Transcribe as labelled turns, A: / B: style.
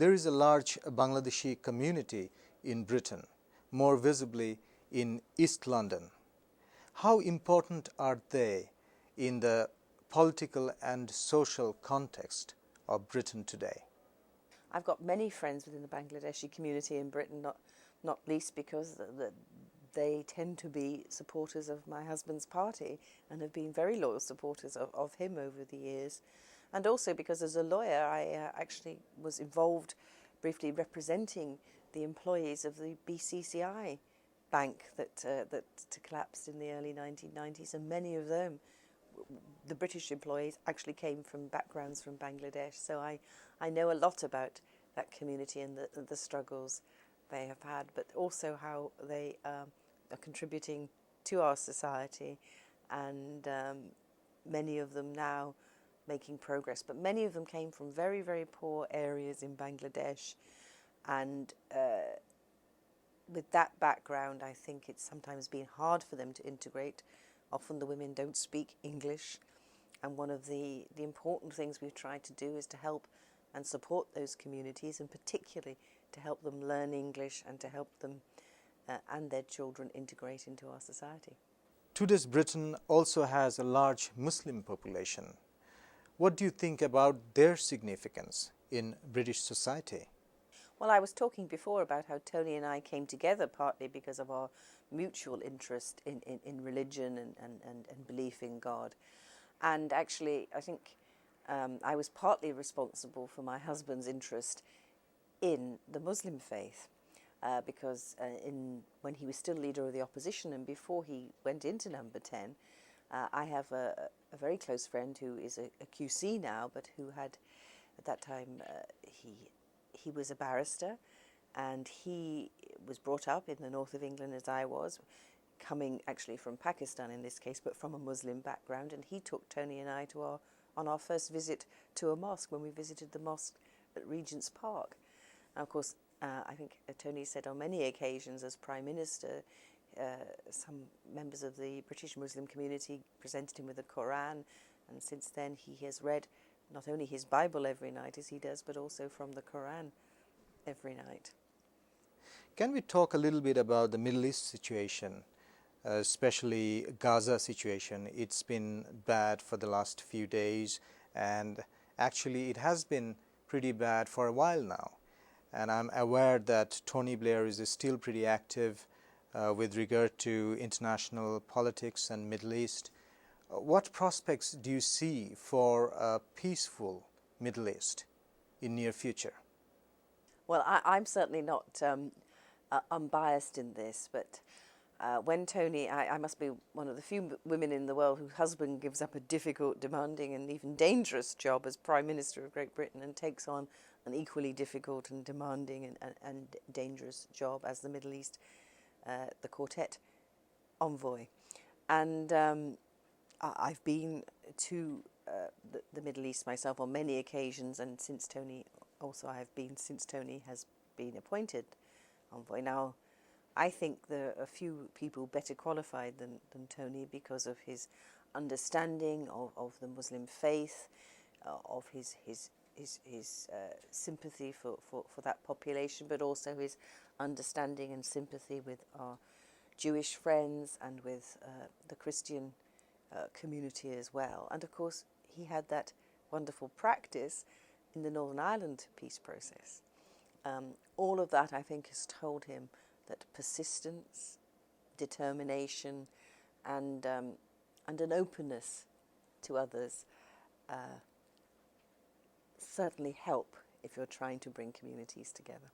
A: There is a large Bangladeshi community in Britain, more visibly in East London. How important are they in the political and social context of Britain today?
B: I've got many friends within the Bangladeshi community in Britain, not least because they tend to be supporters of my husband's party and have been very loyal supporters of him over the years. And also because as a lawyer I actually was involved briefly representing the employees of the BCCI bank that collapsed in the early 1990s, and many of them, the British employees, actually came from backgrounds from Bangladesh. So I know a lot about that community and the struggles they have had, but also how they are contributing to our society, and many of them now making progress. But many of them came from very, very poor areas in Bangladesh, and with that background, I think it's sometimes been hard for them to integrate. Often the women don't speak English, and one of the important things we've tried to do is to help and support those communities, and particularly to help them learn English and to help them and their children integrate into our society.
A: Today's Britain also has a large Muslim population. What do you think about their significance in British society?
B: Well, I was talking before about how Tony and I came together partly because of our mutual interest in religion and belief in God. And actually, I think I was partly responsible for my husband's interest in the Muslim faith, because when he was still leader of the opposition and before he went into Number 10, I have a very close friend who is a QC now, but who had, at that time, he was a barrister, and he was brought up in the north of England as I was, coming actually from Pakistan in this case, but from a Muslim background, and he took Tony and I on our first visit to a mosque when we visited the mosque at Regent's Park. Now, of course, I think Tony said on many occasions as Prime Minister, some members of the British Muslim community presented him with the Quran, and since then he has read not only his Bible every night as he does, but also from the Quran every night.
A: Can we talk a little bit about the Middle East situation, especially Gaza situation? It's been bad for the last few days, and actually it has been pretty bad for a while now. And I'm aware that Tony Blair is still pretty active with regard to international politics and Middle East. What prospects do you see for a peaceful Middle East in near future?
B: Well, I'm certainly not unbiased in this, but when Tony, I must be one of the few women in the world whose husband gives up a difficult, demanding and even dangerous job as Prime Minister of Great Britain and takes on an equally difficult and demanding and dangerous job as the Middle East, the Quartet envoy. And I've been to the Middle East myself on many occasions, and since Tony, also I have been since Tony has been appointed envoy. Now, I think there are a few people better qualified than Tony because of his understanding of the Muslim faith, of his sympathy for that population, but also his understanding and sympathy with our Jewish friends and with the Christian community as well. And of course, he had that wonderful practice in the Northern Ireland peace process. All of that, I think, has told him that persistence, determination, and an openness to others certainly help if you're trying to bring communities together.